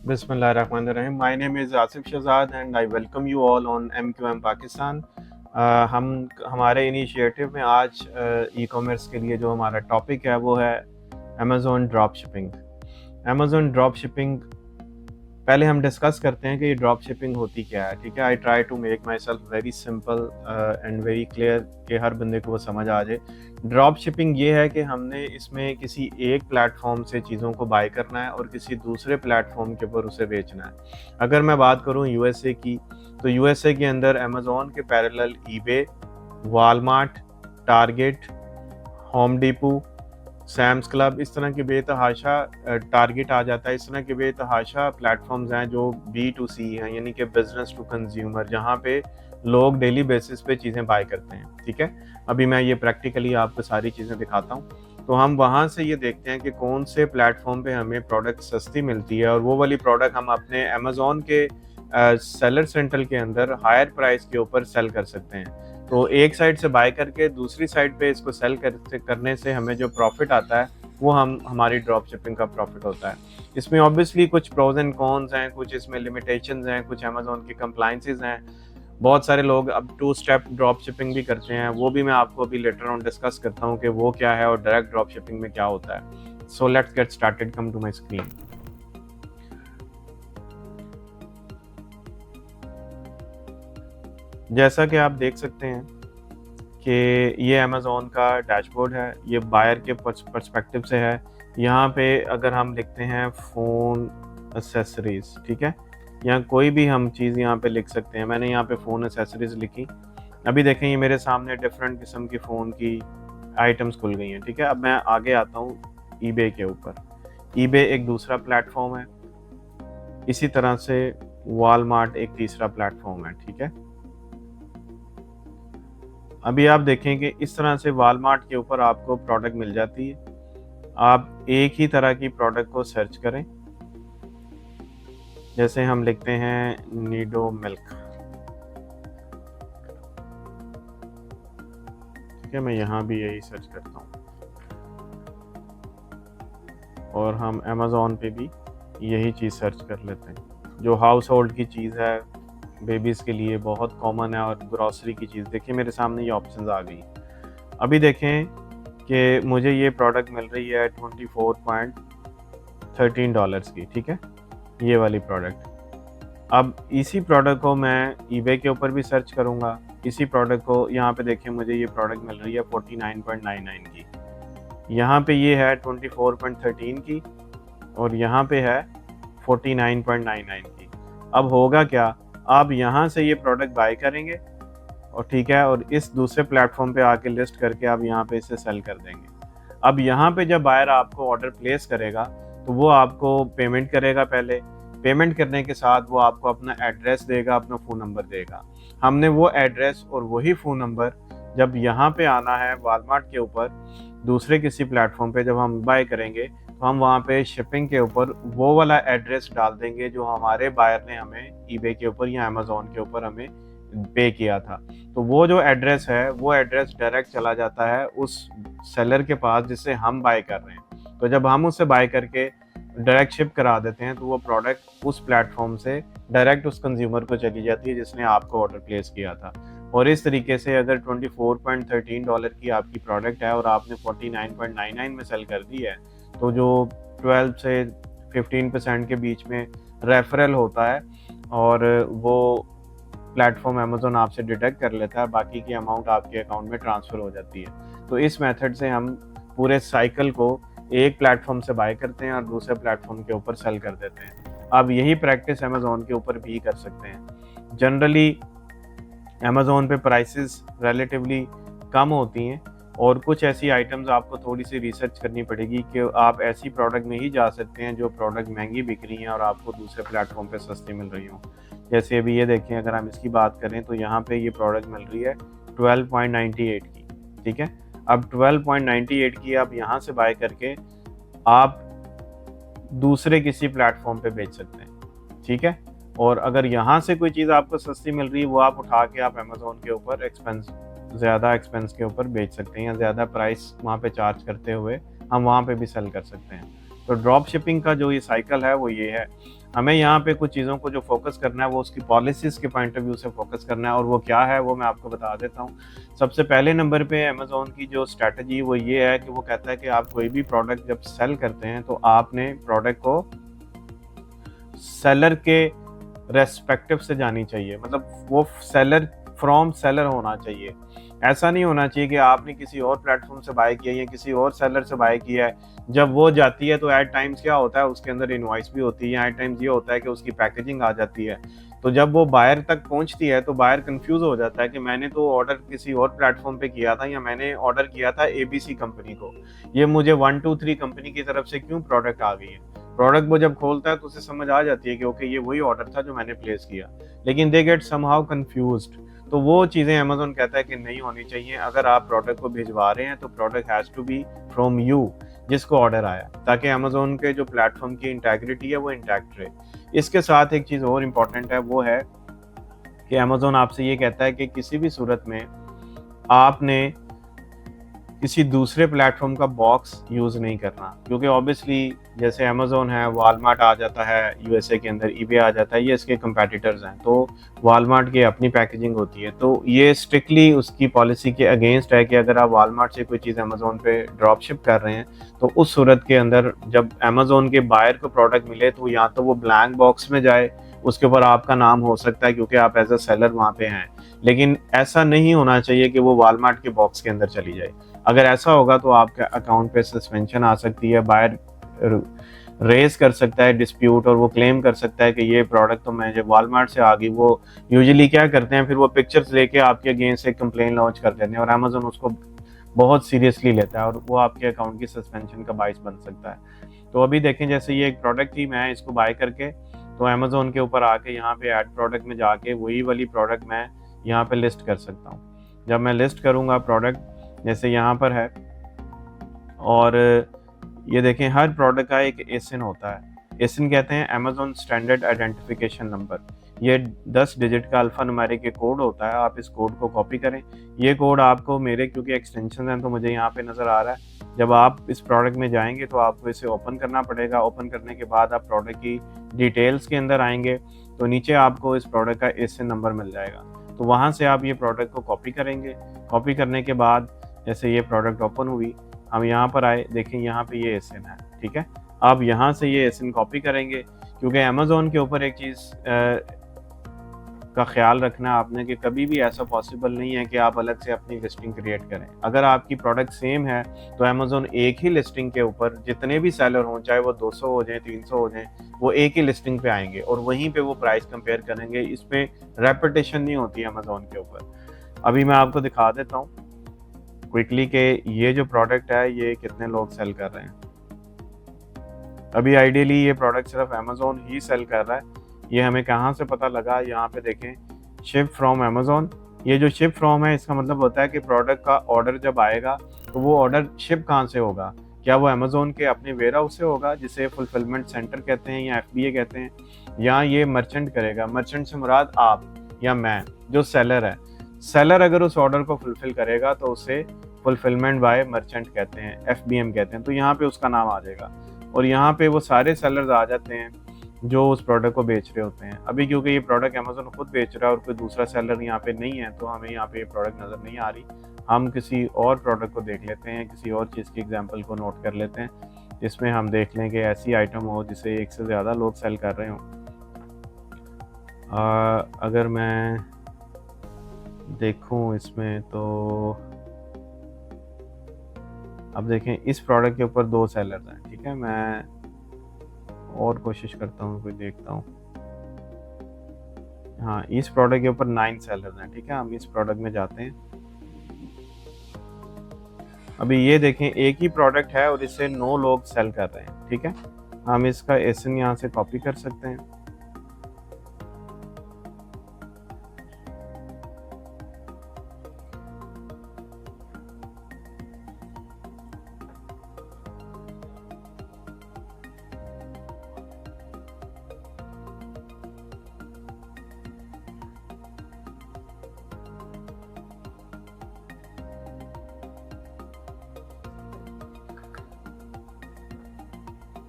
बिस्मिल्लाहिर्रहमानिर्रहीम। My name is Asif Shahzad and I welcome you all on MQM Pakistan. हम हमारे initiative में आज ई कॉमर्स के लिए जो हमारा टॉपिक है वो है Amazon drop shipping. Amazon drop shipping पहले हम डिस्कस करते हैं कि ये ड्रॉप शिपिंग होती क्या है। ठीक है, I try to make myself very simple and very clear कि हर बंदे को वो समझ आ जाए। ड्रॉप शिपिंग ये है कि हमने इसमें किसी एक प्लेटफॉर्म से चीज़ों को बाय करना है और किसी दूसरे प्लेटफॉर्म के ऊपर उसे बेचना है। अगर मैं बात करूँ यूएसए की, तो यूएसए के अंदर अमेज़ॉन के parallel eBay, Walmart, Target, Home Depot, Sam's Club, इस तरह के बेतहाशा टारगेट आ जाता है। इस तरह के बेतहाशा प्लेटफॉर्म्स हैं जो B2C हैं, यानी कि बिजनेस टू कंज्यूमर, जहाँ पे लोग डेली बेसिस पे चीज़ें बाय करते हैं। ठीक है, अभी मैं ये प्रैक्टिकली आपको सारी चीज़ें दिखाता हूँ। तो हम वहाँ से ये देखते हैं कि कौन से प्लेटफॉर्म पे हमें प्रोडक्ट सस्ती मिलती है और वो वाली प्रोडक्ट हम अपने अमेज़ॉन के सेलर सेंटर के अंदर हायर प्राइस के ऊपर सेल कर सकते हैं। तो एक साइड से बाय करके दूसरी साइड पे इसको सेल करने से हमें जो प्रॉफिट आता है वो हमारी ड्रॉप शिपिंग का प्रॉफिट होता है। इसमें ऑब्वियसली कुछ प्रोज एंड कॉन्स हैं, कुछ इसमें लिमिटेशंस हैं, कुछ अमेज़ॉन की कंप्लाइंसेस हैं। बहुत सारे लोग अब 2 स्टेप ड्रॉप शिपिंग भी करते हैं, वो भी मैं आपको अभी लेटर ऑन डिस्कस करता हूँ कि वो क्या है और डायरेक्ट ड्रॉप शिपिंग में क्या होता है। So let's get started, come to my screen. जैसा कि आप देख सकते हैं कि ये अमेज़ॉन का डैशबोर्ड है, ये बायर के पर्सपेक्टिव से है। यहाँ पे अगर हम लिखते हैं फ़ोन एसेसरीज़, ठीक है, या कोई भी हम चीज़ यहाँ पे लिख सकते हैं। मैंने यहाँ पे फ़ोन एसेसरीज़ लिखी। अभी देखें ये मेरे सामने डिफरेंट किस्म की फ़ोन की आइटम्स खुल गई हैं। ठीक है, अब मैं आगे आता हूँ ईबे के ऊपर। ईबे एक दूसरा प्लेटफॉर्म है, इसी तरह से वॉलमार्ट एक तीसरा प्लेटफॉर्म है। ठीक है, अभी आप देखें कि इस तरह से वॉलमार्ट के ऊपर आपको प्रोडक्ट मिल जाती है। आप एक ही तरह की प्रोडक्ट को सर्च करें, जैसे हम लिखते हैं नीडो मिल्क। ठीक है, मैं यहाँ भी यही सर्च करता हूँ और हम अमेज़ॉन पे भी यही चीज़ सर्च कर लेते हैं। जो हाउस होल्ड की चीज़ है, बेबीज़ के लिए बहुत कॉमन है, और ग्रॉसरी की चीज़, देखिए मेरे सामने ये ऑप्शंस आ गई। अभी देखें कि मुझे ये प्रोडक्ट मिल रही है $24.13 की। ठीक है, ये वाली प्रोडक्ट। अब इसी प्रोडक्ट को मैं ईबे के ऊपर भी सर्च करूँगा। इसी प्रोडक्ट को यहाँ पे देखें, मुझे ये प्रोडक्ट मिल रही है 49.99 की। यहाँ पे ये है 24.13 की और यहाँ पे है 49.99 की। अब होगा क्या, आप यहाँ से ये प्रोडक्ट बाय करेंगे और ठीक है, और इस दूसरे प्लेटफॉर्म पे आके लिस्ट करके आप यहाँ पे इसे सेल कर देंगे। अब यहाँ पे जब बायर आपको ऑर्डर प्लेस करेगा तो वो आपको पेमेंट करेगा। पहले पेमेंट करने के साथ वो आपको अपना एड्रेस देगा, अपना फ़ोन नंबर देगा। हमने वो एड्रेस और वही फ़ोन नंबर जब यहाँ पे आना है वॉलमार्ट के ऊपर, दूसरे किसी प्लेटफॉर्म पे जब हम बाय करेंगे तो हम वहाँ पे शिपिंग के ऊपर वो वाला एड्रेस डाल देंगे जो हमारे बायर ने हमें ईबे के ऊपर या अमेज़ॉन के ऊपर हमें पे किया था। तो वो जो एड्रेस है वो एड्रेस डायरेक्ट चला जाता है उस सेलर के पास जिससे हम बाय कर रहे हैं। तो जब हम उससे बाय करके डायरेक्ट शिप करा देते हैं तो वो प्रोडक्ट उस प्लेटफॉर्म से डायरेक्ट उस कंज्यूमर को चली जाती है जिसने आपको ऑर्डर प्लेस किया था। और इस तरीके से अगर $24.13 की आपकी प्रोडक्ट है और आपने 49.99 में सेल कर दी है, तो जो 12 से 15% के बीच में रेफरल होता है और वो प्लेटफॉर्म अमेज़न आपसे डिडक्ट कर लेता है, बाकी की अमाउंट आपके अकाउंट में ट्रांसफ़र हो जाती है। तो इस मेथड से हम पूरे साइकिल को एक प्लेटफॉर्म से बाय करते हैं और दूसरे प्लेटफॉर्म के ऊपर सेल कर देते हैं। आप यही प्रैक्टिस अमेज़न के ऊपर भी कर सकते हैं। जनरली अमेज़न पे प्राइसेस रिलेटिवली कम होती हैं और कुछ ऐसी आइटम्स आपको थोड़ी सी रिसर्च करनी पड़ेगी कि आप ऐसी प्रोडक्ट में ही जा सकते हैं जो प्रोडक्ट महंगी बिक रही हैं और आपको दूसरे प्लेटफॉर्म पे सस्ती मिल रही हों। जैसे अभी ये देखें, अगर हम इसकी बात करें तो यहाँ पे ये प्रोडक्ट मिल रही है 12.98 की। ठीक है, अब 12.98 की आप यहाँ से बाय करके आप दूसरे किसी प्लेटफॉर्म पे बेच सकते हैं। ठीक है, और अगर यहाँ से कोई चीज़ आपको सस्ती मिल रही है वो आप उठा के आप अमेज़न के ऊपर ज़्यादा एक्सपेंस के ऊपर बेच सकते हैं या ज़्यादा प्राइस वहाँ पे चार्ज करते हुए हम वहाँ पे भी सेल कर सकते हैं। तो ड्रॉप शिपिंग का जो ये साइकिल है वो ये है। हमें यहाँ पे कुछ चीज़ों को जो फोकस करना है वो उसकी पॉलिसीज़ के पॉइंट ऑफ व्यू से फोकस करना है, और वो क्या है वो मैं आपको बता देता हूँ। सबसे पहले नंबर पे अमेज़न की जो स्ट्रैटेजी वो ये है कि वो कहता है कि आप कोई भी प्रोडक्ट जब सेल करते हैं तो आपने प्रोडक्ट को सेलर के रेस्पेक्टिव से जानी चाहिए, मतलब वो सेलर फ्रॉम सेलर होना चाहिए। ऐसा नहीं होना चाहिए कि आपने किसी और प्लेटफॉर्म से बाय किया या किसी और सेलर से बाय किया है, जब वो जाती है तो एट टाइम्स क्या होता है उसके अंदर इनवॉइस भी होती है, एट टाइम्स ये होता है कि उसकी पैकेजिंग आ जाती है, तो जब वो बायर तक पहुंचती है तो बायर कंफ्यूज हो जाता है कि मैंने तो ऑर्डर किसी और प्लेटफॉर्म पे किया था या मैंने ऑर्डर किया था एबीसी कंपनी को, ये मुझे 123 कंपनी की तरफ से क्यों प्रोडक्ट आ गई है। प्रोडक्ट वो जब खोलता है तो उसे समझ आ जाती है कि ओके ये वही ऑर्डर था जो मैंने प्लेस किया, लेकिन दे गेट समहाउ कंफ्यूज्ड। तो वो चीज़ें अमेज़न कहता है कि नहीं होनी चाहिए। अगर आप प्रोडक्ट को भिजवा रहे हैं तो product has to be from you, जिसको ऑर्डर आया, ताकि अमेज़न के जो प्लेटफॉर्म की इंटेग्रिटी है वो इंटैक्ट रहे। इसके साथ एक चीज़ और इम्पॉर्टेंट है, वो है कि अमेज़न आपसे ये कहता है कि किसी भी सूरत में आपने किसी दूसरे प्लेटफॉर्म का बॉक्स यूज़ नहीं करना, क्योंकि ऑब्वियसली जैसे अमेज़न है, वॉलमार्ट आ जाता है यूएसए के अंदर, ईबे आ जाता है, ये इसके कंपेटिटर्स हैं, तो वॉलमार्ट की अपनी पैकेजिंग होती है, तो ये स्ट्रिक्टली उसकी पॉलिसी के अगेंस्ट है कि अगर आप वॉलमार्ट से कोई चीज़ अमेज़न पे ड्रॉप शिप कर रहे हैं तो उस सूरत के अंदर जब अमेज़न के बायर को प्रोडक्ट मिले तो या तो वो ब्लैंक बॉक्स में जाए, उसके ऊपर आपका नाम हो सकता है क्योंकि आप एज अ सेलर वहाँ पे हैं, लेकिन ऐसा नहीं होना चाहिए कि वो वॉलमार्ट के बॉक्स के अंदर चली जाए। अगर ऐसा होगा तो आपके अकाउंट पे सस्पेंशन आ सकती है, बायर रेज कर सकता है डिस्प्यूट, और वो क्लेम कर सकता है कि ये प्रोडक्ट तो मैं जब वॉलमार्ट से आ गई। वो यूजुअली क्या करते हैं, फिर वो पिक्चर्स लेके आपके अगेंस्ट एक कंप्लेन लॉन्च कर देते हैं और अमेज़न उसको बहुत सीरियसली लेता है और वो आपके अकाउंट की सस्पेंशन का बाइस बन सकता है। तो अभी देखें, जैसे ये एक प्रोडक्ट थी, मैं इसको बाय करके तो अमेज़न के ऊपर आके यहाँ पे ऐड प्रोडक्ट में जाके वही वाली प्रोडक्ट मैं यहाँ पे लिस्ट कर सकता हूँ। जब मैं लिस्ट करूँगा प्रोडक्ट जैसे यहाँ पर है, और ये देखें हर प्रोडक्ट का एक एसिन होता है। एसिन कहते हैं अमेज़न स्टैंडर्ड आइडेंटिफिकेशन नंबर। ये 10 डिजिट का अल्फ़ा न्यूमेरिक एक कोड होता है। आप इस कोड को कॉपी करें। ये कोड आपको, मेरे क्योंकि एक्सटेंशन है तो मुझे यहाँ पे नज़र आ रहा है। जब आप इस प्रोडक्ट में जाएंगे तो आपको इसे ओपन करना पड़ेगा। ओपन करने के बाद आप प्रोडक्ट की डिटेल्स के अंदर आएंगे तो नीचे आपको इस प्रोडक्ट का एसिन नंबर मिल जाएगा। तो वहाँ से आप ये प्रोडक्ट को कॉपी करेंगे। कॉपी करने के बाद जैसे ये प्रोडक्ट ओपन हुई, हम यहाँ पर आए, देखें यहाँ पे ये एसिन है, ठीक है। आप यहाँ से ये एसिन कॉपी करेंगे, क्योंकि अमेज़न के ऊपर एक चीज़ का ख्याल रखना है आपने कि कभी भी ऐसा पॉसिबल नहीं है कि आप अलग से अपनी लिस्टिंग क्रिएट करें। अगर आपकी प्रोडक्ट सेम है तो अमेज़न एक ही लिस्टिंग के ऊपर जितने भी सेलर हों, चाहे वो 200 हो जाए, 300 हो जाए, वो एक ही लिस्टिंग पे आएंगे और वहीं पे वो प्राइस कंपेयर करेंगे। इसमें रेपिटेशन नहीं होती है अमेज़न के ऊपर। अभी मैं आपको दिखा देता हूँ क्विकली कि ये जो प्रोडक्ट है ये कितने लोग सेल कर रहे हैं। अभी आइडियली ये प्रोडक्ट सिर्फ अमेज़न ही सेल कर रहा है। ये हमें कहाँ से पता लगा, यहाँ पे देखें शिप फ्रॉम अमेज़न। ये जो शिप फ्रॉम है इसका मतलब होता है कि प्रोडक्ट का ऑर्डर जब आएगा तो वो ऑर्डर शिप कहाँ से होगा, क्या वो अमेज़न के अपने वेयर हाउस से होगा जिसे फुलफिलमेंट सेंटर कहते हैं या FBA कहते हैं, या ये मर्चेंट करेगा। मर्चेंट से मुराद आप या मैं जो सेलर है। सेलर अगर उस ऑर्डर को फुलफिल करेगा तो उसे फुलफिलमेंट बाय मर्चेंट कहते हैं, FBM कहते हैं, तो यहाँ पे उसका नाम आ जाएगा और यहाँ पे वो सारे सेलर्स आ जाते हैं जो उस प्रोडक्ट को बेच रहे होते हैं। अभी क्योंकि ये प्रोडक्ट अमेज़न खुद बेच रहा है और कोई दूसरा सेलर यहाँ पे नहीं है तो हमें यहाँ पे ये प्रोडक्ट नज़र नहीं आ रही। हम किसी और प्रोडक्ट को देख लेते हैं, किसी और चीज़ की एग्जांपल को नोट कर लेते हैं जिसमें हम देख लें कि ऐसी आइटम हो जिसे एक से ज़्यादा लोग सेल कर रहे हों। अगर मैं देखूँ इसमें तो अब देखें इस प्रोडक्ट के ऊपर 2 सेलर्स हैं, ठीक है। मैं और कोशिश करता हूँ, कोई देखता हूँ। हाँ, इस प्रोडक्ट के ऊपर 9 सेलर्स हैं, ठीक है। हम इस प्रोडक्ट में जाते हैं। अभी ये देखें एक ही प्रोडक्ट है और इसे 9 लोग सेल कर रहे हैं, ठीक है। हम इसका एसिन यहाँ से कॉपी कर सकते हैं।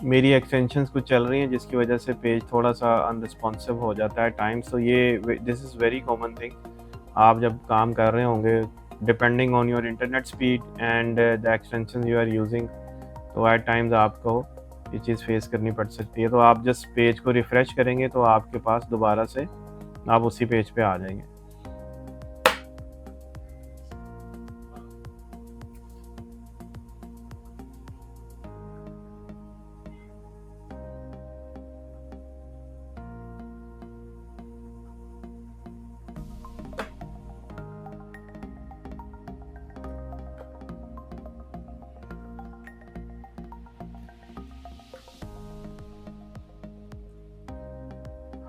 मेरी एक्सटेंशंस कुछ चल रही हैं जिसकी वजह से पेज थोड़ा सा अनरिस्पॉन्सिव हो जाता है टाइम्स, तो ये this is very common thing. आप जब काम कर रहे होंगे, depending on your internet speed and the extension you are using, तो एट टाइम्स आपको ये चीज़ फेस करनी पड़ सकती है। तो आप जस्ट पेज को रिफ़्रेश करेंगे तो आपके पास दोबारा से आप उसी पेज पे आ जाएंगे।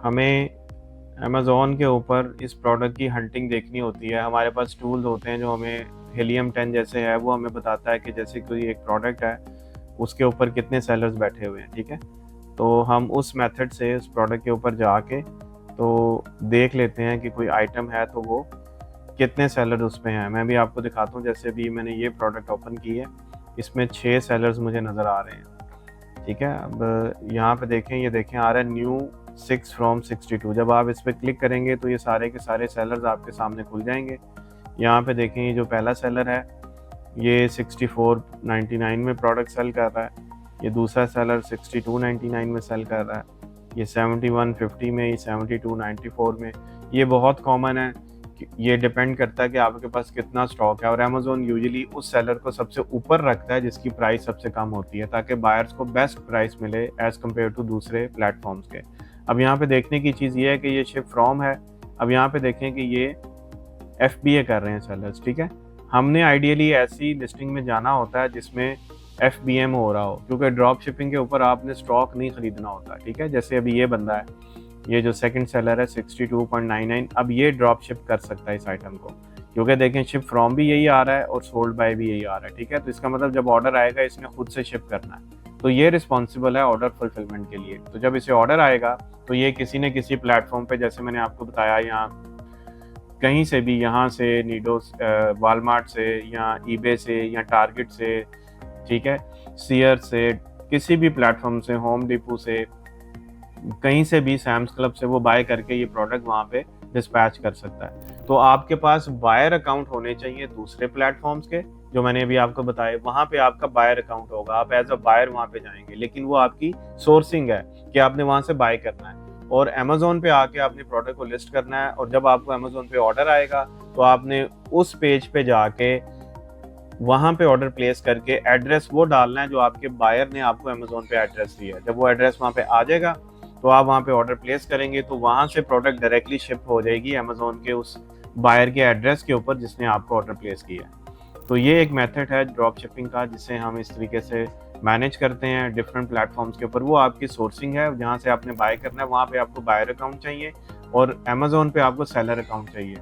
हमें अमेज़ॉन के ऊपर इस प्रोडक्ट की हंटिंग देखनी होती है। हमारे पास टूल्स होते हैं जो हमें हीलियम 10 जैसे है, वो हमें बताता है कि जैसे कोई एक प्रोडक्ट है, उसके ऊपर कितने सेलर्स बैठे हुए हैं, ठीक है? तो हम उस मेथड से उस प्रोडक्ट के ऊपर जाके तो देख लेते हैं कि कोई आइटम है तो वो कितने सेलर उस पे हैं। मैं भी आपको दिखाता हूँ, जैसे भी मैंने ये प्रोडक्ट ओपन की है, इसमें 6 सेलर्स मुझे नज़र आ रहे हैं, ठीक है? अब यहाँ पे देखें, ये देखें आ रहा है न्यू 6 फ्रॉम 62। जब आप इस पर क्लिक करेंगे तो ये सारे के सारे सेलर्स आपके सामने खुल जाएंगे। यहाँ पे देखें, ये जो पहला सेलर है ये 64.99 में प्रोडक्ट सेल कर रहा है। ये दूसरा सेलर 62.99 में सेल कर रहा है। ये 71.50 में, ये 72.94 में। ये बहुत कॉमन है। ये डिपेंड करता है कि आपके पास कितना स्टॉक है, और अमेज़ॉन यूजुअली उस सेलर को सबसे ऊपर रखता है जिसकी प्राइस सबसे कम होती है, ताकि बायर्स को बेस्ट प्राइस मिले एज़ कम्पेयर टू दूसरे प्लेटफॉर्म्स के। अब यहाँ पे देखने की चीज़ ये है कि ये शिप फ्रॉम है। अब यहाँ पे देखें कि ये FBA कर रहे हैं सेलर्स, ठीक है? हमने आइडियली ऐसी लिस्टिंग में जाना होता है जिसमें FBM हो रहा हो, क्योंकि ड्रॉप शिपिंग के ऊपर आपने स्टॉक नहीं खरीदना होता, ठीक है? जैसे अभी ये बंदा है, ये जो सेकंड सेलर है 62.99, अब ये ड्रॉप शिप कर सकता है इस आइटम को, क्योंकि देखें शिप फ्रॉम भी यही आ रहा है और सोल्ड बाय भी यही आ रहा है, ठीक है? तो इसका मतलब जब ऑर्डर आएगा इसने खुद से शिप करना है, तो ये रिस्पॉन्सिबल है ऑर्डर फुलफिलमेंट के लिए। तो जब इसे ऑर्डर आएगा तो ये किसी न किसी प्लेटफॉर्म पे, जैसे मैंने आपको बताया, यहाँ कहीं से भी, यहाँ से नीडोस, वालमार्ट से, या ईबे से, या टारगेट से, ठीक है, सीयर से, किसी भी प्लेटफॉर्म से, होम डिपो से, कहीं से भी, सैम्स क्लब से वो बाय करके ये प्रोडक्ट वहाँ पे डिस्पैच कर सकता है। तो आपके पास बायर अकाउंट होने चाहिए दूसरे प्लेटफॉर्म्स के, जो मैंने अभी आपको बताए, वहाँ पे आपका बायर अकाउंट होगा, आप एज अ बायर वहाँ पे जाएंगे, लेकिन वो आपकी सोर्सिंग है कि आपने वहाँ से बाय करना है, और अमेज़ॉन पे आके आपने प्रोडक्ट को लिस्ट करना है, और जब आपको अमेज़ॉन पे ऑर्डर आएगा तो आपने उस पेज पे जाके वहाँ पे ऑर्डर प्लेस करके एड्रेस वो डालना है जो आपके बायर ने आपको अमेज़ॉन पे एड्रेस दिया है। जब वो एड्रेस वहाँ पे आ जाएगा तो आप वहाँ पे ऑर्डर प्लेस करेंगे, तो वहाँ से प्रोडक्ट डायरेक्टली शिप हो जाएगी अमेज़ॉन के उस बायर के एड्रेस के ऊपर जिसने आपको ऑर्डर प्लेस किया है। तो ये एक मेथड है ड्रॉप शिपिंग का, जिसे हम इस तरीके से मैनेज करते हैं डिफरेंट प्लेटफॉर्म्स के ऊपर। वो आपकी सोर्सिंग है, जहाँ से आपने बाय करना है वहाँ पे आपको बायर अकाउंट चाहिए, और अमेज़ॉन पे आपको सेलर अकाउंट चाहिए,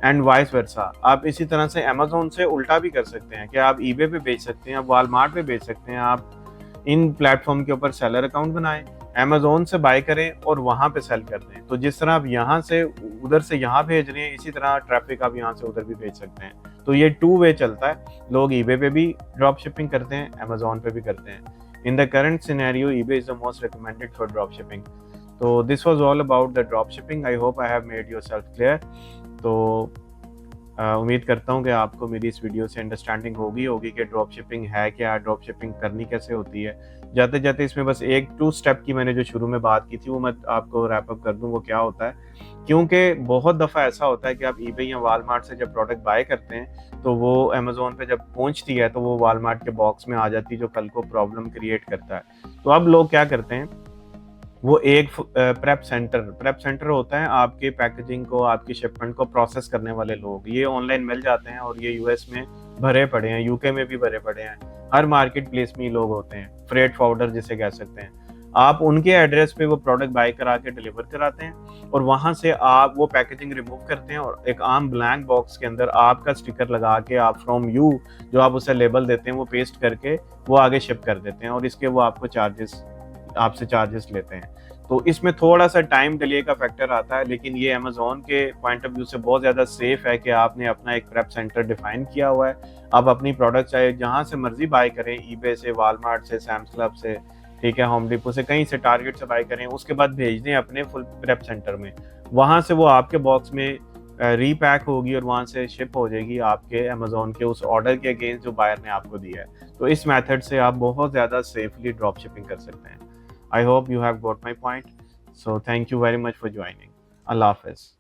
एंड वाइस वर्सा। आप इसी तरह से अमेज़ॉन से उल्टा भी कर सकते हैं कि आप ईबे पे बेच सकते हैं, आप वालमार्ट पे बेच सकते हैं। आप इन प्लेटफॉर्म के ऊपर सेलर अकाउंट बनाएं, अमेज़ॉन से बाय करें और वहाँ पे सेल कर दें। तो जिस तरह आप यहाँ से उधर से यहाँ भेज रहे हैं, इसी तरह ट्रैफिक आप यहाँ से उधर भी भेज सकते हैं। तो ये 2 वे चलता है। लोग ईबे पे भी ड्रॉप शिपिंग करते हैं, अमेज़ॉन पे भी करते हैं। In the current scenario eBay is the most recommended for drop shipping. तो this was all about the drop shipping. I hope I have made yourself clear. तो उम्मीद करता हूँ कि आपको मेरी इस वीडियो से अंडरस्टैंडिंग होगी कि ड्रॉप शिपिंग है क्या, ड्रॉप शिपिंग करनी कैसे होती है। जाते जाते इसमें बस 1-2 स्टेप की मैंने जो शुरू में बात की थी वो मैं आपको रैप अप कर दूँ, वो क्या होता है। क्योंकि बहुत दफ़ा ऐसा होता है कि आप ईबे या वालमार्ट से जब प्रोडक्ट बाय करते हैं तो वो अमेज़ॉन पे जब पहुंचती है तो वो वालमार्ट के बॉक्स में आ जाती है, जो कल को प्रॉब्लम क्रिएट करता है। तो अब लोग क्या करते हैं, वो एक प्रेप सेंटर होता है आपके पैकेजिंग को, आपकी शिपमेंट को प्रोसेस करने वाले लोग। ये ऑनलाइन मिल जाते हैं और ये यूएस में भरे पड़े हैं, यूके में भी भरे पड़े हैं, हर मार्केट प्लेस में लोग होते हैं, फ्रेट फॉरवर्डर जिसे कह सकते हैं। आप उनके एड्रेस पे वो प्रोडक्ट बाय करा के डिलीवर कराते हैं, और वहां से आप वो पैकेजिंग रिमूव करते हैं और एक आम ब्लैंक बॉक्स के अंदर आपका स्टिकर लगा के, आप फ्रॉम यू जो आप उसे लेबल देते हैं वो पेस्ट करके वो आगे शिप कर देते हैं, और इसके वो आपको आपसे चार्जेस लेते हैं। तो इसमें थोड़ा सा टाइम डिले का फैक्टर आता है, लेकिन ये अमेज़ॉन के पॉइंट ऑफ व्यू से बहुत ज़्यादा सेफ है कि आपने अपना एक प्रेप सेंटर डिफाइन किया हुआ है। आप अपनी प्रोडक्ट चाहे जहाँ से मर्जी बाय करें, ईबे से, वालमार्ट से, सैम्स क्लब से, ठीक है, होम डिपो से, कहीं से, टारगेट से बाय करें, उसके बाद भेज दें अपने फुल प्रेप सेंटर में, वहाँ से वो आपके बॉक्स में रीपैक होगी और वहाँ से शिप हो जाएगी आपके अमेज़न के उस ऑर्डर के अगेंस्ट जो बायर ने आपको दिया है। तो इस मेथड से आप बहुत ज़्यादा सेफली ड्रॉप शिपिंग कर सकते हैं। I hope you have got my point. So thank you very much for joining. अल्लाह हाफ़िज़।